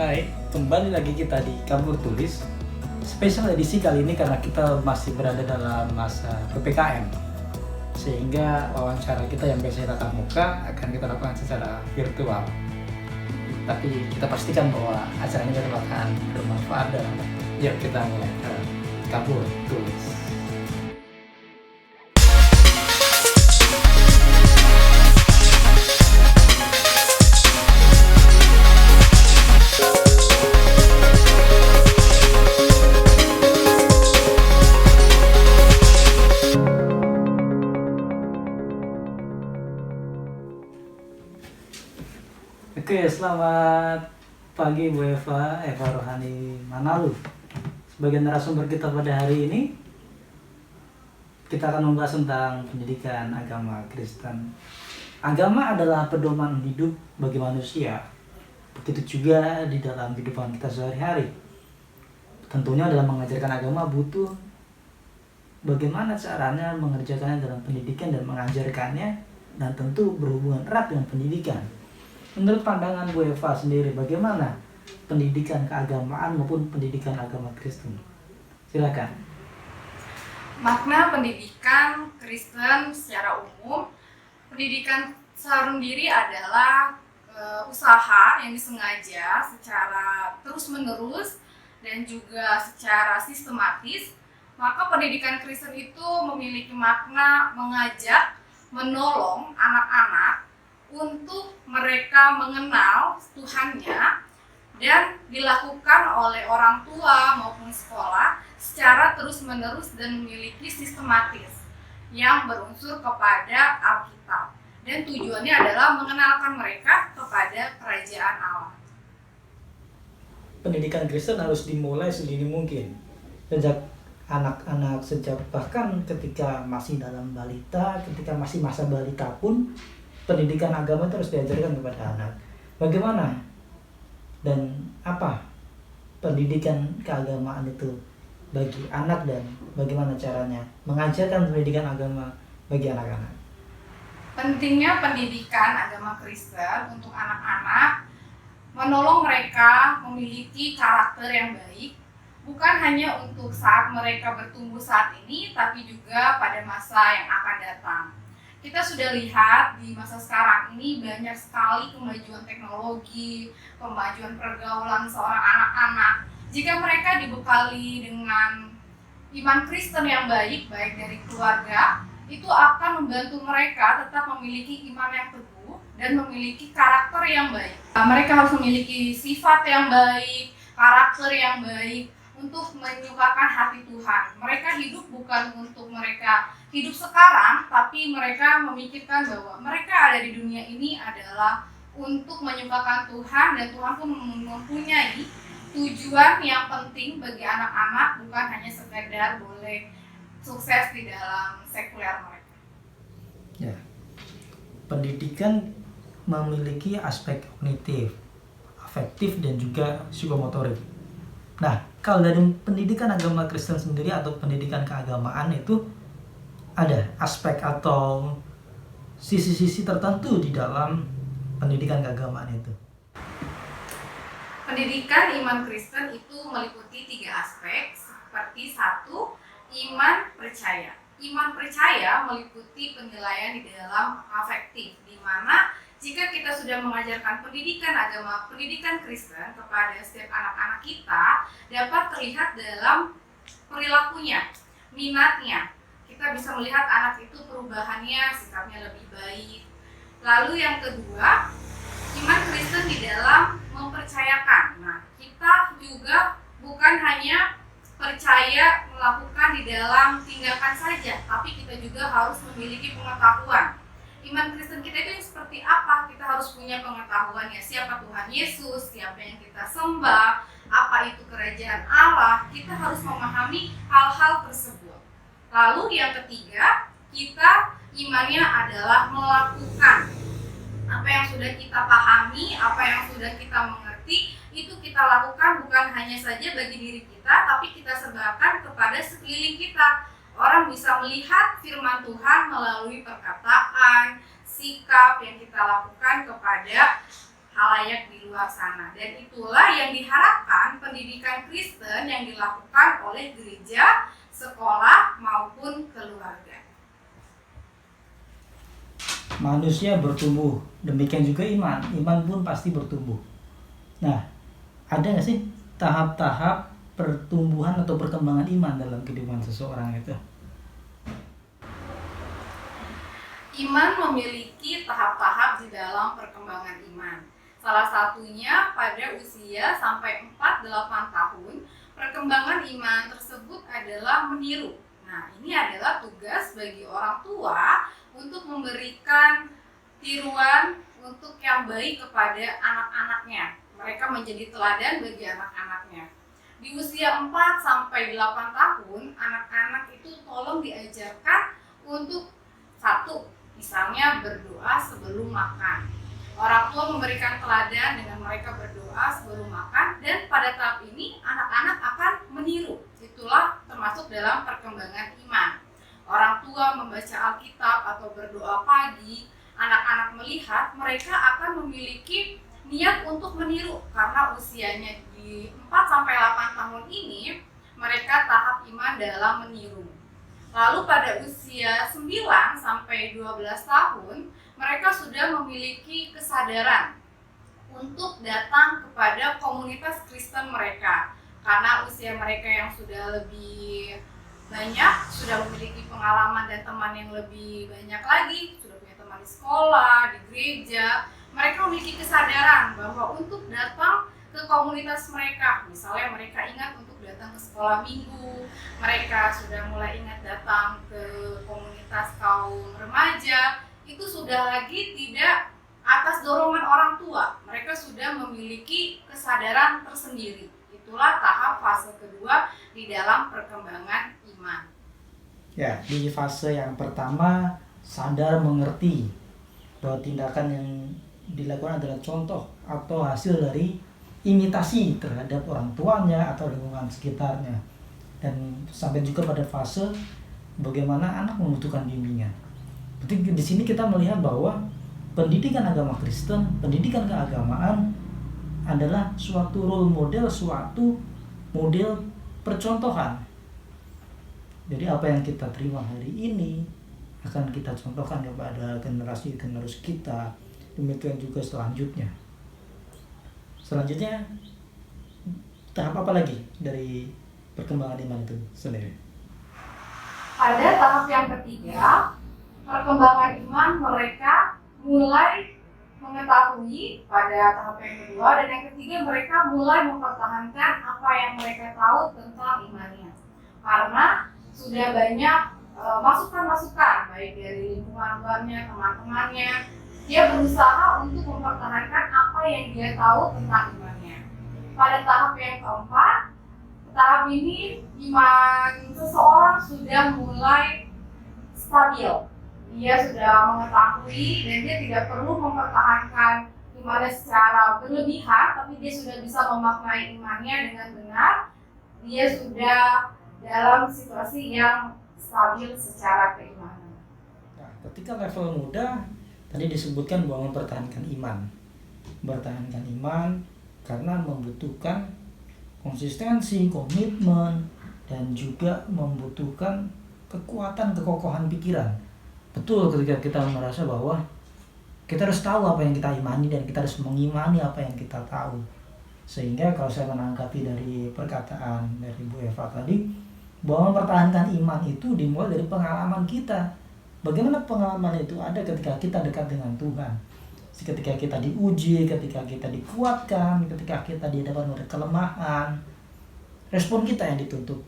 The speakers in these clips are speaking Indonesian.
Hai, kembali lagi kita di Kabur Tulis. Spesial edisi kali ini karena kita masih berada dalam masa PPKM. Sehingga wawancara kita yang biasanya tatap muka akan kita lakukan secara virtual. Tapi kita pastikan bahwa acara ini akan bermanfaat dan yuk kita mulai Kabur Tulis. Oke, selamat pagi Bu Eva Rohani Manalu. Sebagai narasumber kita pada hari ini, kita akan membahas tentang pendidikan agama Kristen. Agama adalah pedoman hidup bagi manusia, begitu juga di dalam kehidupan kita sehari-hari. Tentunya dalam mengajarkan agama butuh bagaimana caranya mengerjakannya dalam pendidikan dan mengajarkannya, dan tentu berhubungan erat dengan pendidikan. Menurut pandangan Bu Eva sendiri, bagaimana pendidikan keagamaan maupun pendidikan agama Kristen? Silakan. Makna pendidikan Kristen secara umum, pendidikan sendiri adalah usaha yang disengaja secara terus-menerus dan juga secara sistematis. Maka pendidikan Kristen itu memiliki makna mengajak, menolong anak-anak untuk mereka mengenal Tuhannya dan dilakukan oleh orang tua maupun sekolah secara terus-menerus dan memiliki sistematis yang berunsur kepada Alkitab, dan tujuannya adalah mengenalkan mereka kepada kerajaan Allah. Pendidikan Kristen harus dimulai sedini mungkin, sejak anak-anak, sejak bahkan ketika masih dalam balita, ketika masih masa balita pun pendidikan agama terus diajarkan kepada anak. Bagaimana dan apa pendidikan keagamaan itu bagi anak, dan bagaimana caranya mengajarkan pendidikan agama bagi anak-anak? Pentingnya pendidikan agama Kristen untuk anak-anak menolong mereka memiliki karakter yang baik, bukan hanya untuk saat mereka bertumbuh saat ini, tapi juga pada masa yang akan datang. Kita sudah lihat di masa sekarang ini banyak sekali kemajuan teknologi, kemajuan pergaulan seorang anak-anak. Jika mereka dibekali dengan iman Kristen yang baik dari keluarga, itu akan membantu mereka tetap memiliki iman yang teguh dan memiliki karakter yang baik. Mereka harus memiliki sifat yang baik, karakter yang baik untuk menyukakan hati Tuhan. Mereka hidup bukan untuk mereka hidup sekarang, tapi mereka memikirkan bahwa mereka ada di dunia ini adalah untuk menyukakan Tuhan, dan Tuhan pun mempunyai tujuan yang penting bagi anak-anak, bukan hanya sekedar boleh sukses di dalam sekuler mereka. Ya. Pendidikan memiliki aspek kognitif, afektif, dan juga psikomotorik. Nah, kalau dari pendidikan agama Kristen sendiri atau pendidikan keagamaan itu ada aspek atau sisi-sisi tertentu di dalam pendidikan keagamaan itu. Pendidikan iman Kristen itu meliputi 3 aspek, seperti 1, iman percaya. Iman percaya meliputi penilaian di dalam afektif, di mana jika kita sudah mengajarkan pendidikan agama, pendidikan Kristen kepada setiap anak-anak kita, dapat terlihat dalam perilakunya, minatnya. Kita bisa melihat anak itu perubahannya, sikapnya lebih baik. Lalu yang kedua, iman Kristen di dalam mempercayakan. Nah, kita juga bukan hanya percaya melakukan di dalam tindakan saja, tapi kita juga harus memiliki pengetahuan. Iman Kristen kita itu seperti apa? Kita harus punya pengetahuannya, siapa Tuhan Yesus, siapa yang kita sembah, apa itu kerajaan Allah. Kita harus memahami hal-hal tersebut. Lalu yang ketiga, kita imannya adalah melakukan apa yang sudah kita pahami, apa yang sudah kita mengerti, itu kita lakukan bukan hanya saja bagi diri kita, tapi kita sebarkan kepada sekeliling kita. Orang bisa melihat firman Tuhan melalui perkataan, sikap yang kita lakukan kepada halayak di luar sana. Dan itulah yang diharapkan pendidikan Kristen yang dilakukan oleh gereja, sekolah, maupun keluarga. Manusia bertumbuh, demikian juga iman. Iman pun pasti bertumbuh. Nah, ada nggak sih tahap-tahap pertumbuhan atau perkembangan iman dalam kehidupan seseorang itu? Iman memiliki tahap-tahap di dalam perkembangan iman. Salah satunya pada usia sampai 4-8 tahun, perkembangan iman tersebut adalah meniru. Nah, ini adalah tugas bagi orang tua untuk memberikan tiruan untuk yang baik kepada anak-anaknya. Mereka menjadi teladan bagi anak-anaknya. Di usia 4-8 tahun, anak-anak itu tolong diajarkan untuk satu, misalnya berdoa sebelum makan. Orang tua memberikan teladan dengan mereka berdoa sebelum makan, dan pada tahap ini anak-anak akan meniru. Itulah termasuk dalam perkembangan iman. Orang tua membaca Alkitab atau berdoa pagi, anak-anak melihat, mereka akan memiliki niat untuk meniru karena usianya di 4-8 tahun ini mereka tahap iman dalam meniru. Lalu pada usia 9-12 tahun, mereka sudah memiliki kesadaran untuk datang kepada komunitas Kristen mereka. Karena usia mereka yang sudah lebih banyak, sudah memiliki pengalaman dan teman yang lebih banyak lagi, sudah punya teman di sekolah, di gereja, mereka memiliki kesadaran bahwa untuk datang ke komunitas mereka, misalnya mereka ingat untuk datang ke sekolah minggu, mereka sudah mulai ingat datang ke komunitas kaum remaja, itu sudah lagi tidak atas dorongan orang tua, mereka sudah memiliki kesadaran tersendiri. Itulah tahap fase kedua di dalam perkembangan iman. Ya, di fase yang pertama sadar mengerti bahwa tindakan yang dilakukan adalah contoh atau hasil dari imitasi terhadap orang tuanya atau lingkungan sekitarnya, dan sampai juga pada fase bagaimana anak membutuhkan bimbingan. Berarti di sini kita melihat bahwa pendidikan agama Kristen, pendidikan keagamaan adalah suatu role model, suatu model percontohan. Jadi apa yang kita terima hari ini akan kita contohkan kepada generasi-generasi kita, demikian juga selanjutnya. Selanjutnya, tahap apa lagi dari perkembangan iman itu sendiri? Pada tahap yang ketiga, perkembangan iman mereka mulai mengetahui pada tahap yang kedua, dan yang ketiga mereka mulai mempertahankan apa yang mereka tahu tentang imannya. Karena sudah banyak masukan-masukan baik dari lingkungan luarnya, teman-temannya, dia berusaha untuk mempertahankan apa yang dia tahu tentang imannya. Pada tahap yang keempat, tahap ini iman seseorang sudah mulai stabil. Dia sudah mengetahui dan dia tidak perlu mempertahankan imannya secara berlebihan, tapi dia sudah bisa memaknai imannya dengan benar. Dia sudah dalam situasi yang stabil secara keimanan. Nah, ketika level muda, tadi disebutkan bahwa mempertahankan iman. Mempertahankan iman karena membutuhkan konsistensi, komitmen, dan juga membutuhkan kekuatan, kekokohan pikiran. Betul, ketika kita merasa bahwa kita harus tahu apa yang kita imani dan kita harus mengimani apa yang kita tahu. Sehingga kalau saya menanggapi dari perkataan dari Bu Eva tadi, bahwa mempertahankan iman itu dimulai dari pengalaman kita. Bagaimana pengalaman itu ada ketika kita dekat dengan Tuhan, ketika kita diuji, ketika kita dikuatkan, ketika kita dihadapkan oleh kelemahan, respon kita yang dituntut.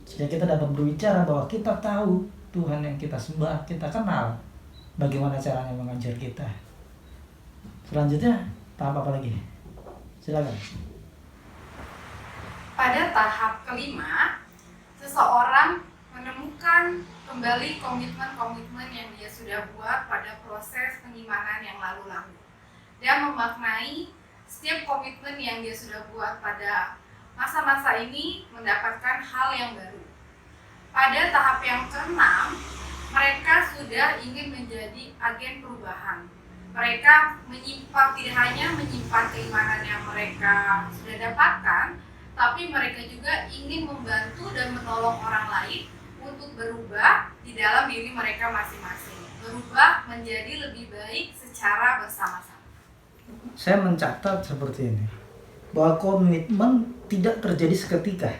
Sehingga kita dapat berbicara bahwa kita tahu Tuhan yang kita sembah, kita kenal bagaimana caranya mengajar kita. Selanjutnya, tahap apa lagi? Silakan. Pada tahap kelima, seseorang menemukan kembali komitmen-komitmen yang dia sudah buat pada proses penyimpanan yang lalu-lalu. Dia memaknai setiap komitmen yang dia sudah buat pada masa-masa ini mendapatkan hal yang baru. Pada tahap yang keenam, mereka sudah ingin menjadi agen perubahan. Mereka menyimpan, tidak hanya menyimpan keimanan yang mereka sudah dapatkan, tapi mereka juga ingin membantu dan menolong orang lain untuk berubah di dalam diri mereka masing-masing, berubah menjadi lebih baik secara bersama-sama. Saya mencatat seperti ini, bahwa komitmen tidak terjadi seketika.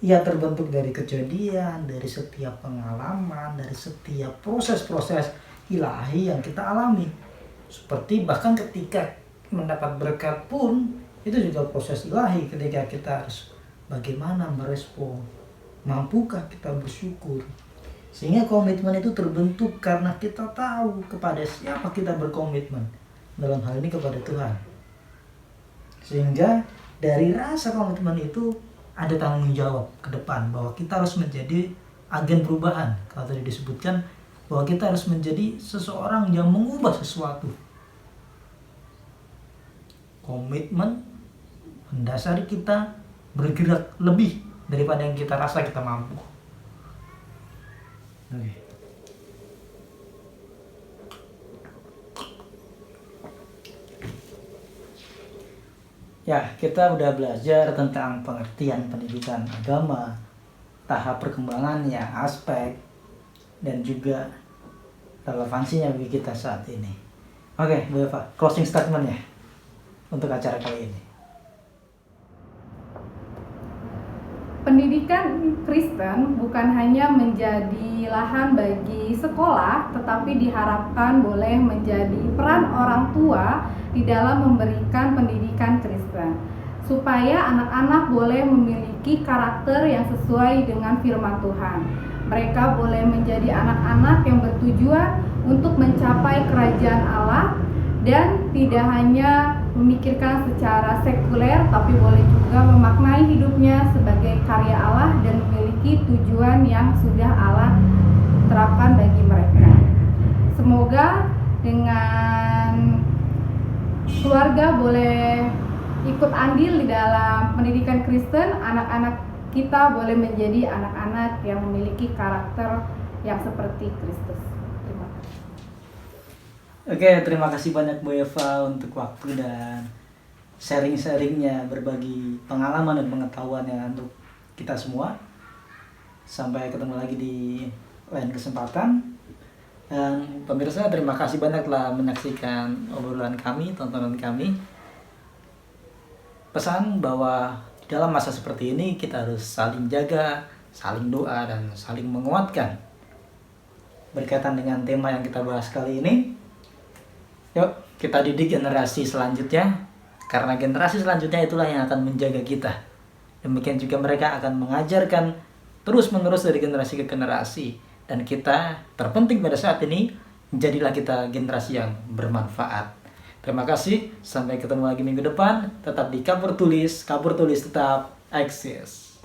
Ia terbentuk dari kejadian, dari setiap pengalaman, dari setiap proses-proses ilahi yang kita alami. Seperti bahkan ketika mendapat berkat pun, itu juga proses ilahi ketika kita harus bagaimana merespon. Mampukah kita bersyukur? Sehingga komitmen itu terbentuk karena kita tahu kepada siapa kita berkomitmen. Dalam hal ini kepada Tuhan. Sehingga dari rasa komitmen itu ada tanggung jawab ke depan bahwa kita harus menjadi agen perubahan. Kalau tadi disebutkan bahwa kita harus menjadi seseorang yang mengubah sesuatu. Komitmen mendasari kita bergerak lebih daripada yang kita rasa kita mampu. Oke. Ya, kita udah belajar tentang pengertian pendidikan agama, tahap perkembangannya, aspek, dan juga relevansinya bagi kita saat ini. Oke, Bu Eva, closing statement-nya untuk acara kali ini. Pendidikan Kristen bukan hanya menjadi lahan bagi sekolah, tetapi diharapkan boleh menjadi peran orang tua di dalam memberikan pendidikan Kristen, supaya anak-anak boleh memiliki karakter yang sesuai dengan firman Tuhan. Mereka boleh menjadi anak-anak yang bertujuan untuk mencapai kerajaan Allah dan tidak hanya memikirkan secara sekuler, tapi boleh juga memaknai hidupnya sebagai karya Allah dan memiliki tujuan yang sudah Allah terapkan bagi mereka. Semoga dengan keluarga boleh ikut andil di dalam pendidikan Kristen, anak-anak kita boleh menjadi anak-anak yang memiliki karakter yang seperti Kristus. Terima kasih. Oke, terima kasih banyak Bu Eva untuk waktu dan sharing-sharingnya, berbagi pengalaman dan pengetahuannya untuk kita semua. Sampai ketemu lagi di lain kesempatan. Dan pemirsa, terima kasih banyak telah menyaksikan obrolan kami, tontonan kami. Pesan bahwa di dalam masa seperti ini kita harus saling jaga, saling doa, dan saling menguatkan. Berkaitan dengan tema yang kita bahas kali ini, yuk kita didik generasi selanjutnya, karena generasi selanjutnya itulah yang akan menjaga kita. Demikian juga mereka akan mengajarkan terus-menerus dari generasi ke generasi. Dan kita terpenting pada saat ini, jadilah kita generasi yang bermanfaat. Terima kasih, sampai ketemu lagi minggu depan. Tetap di Kapur Tulis tetap eksis.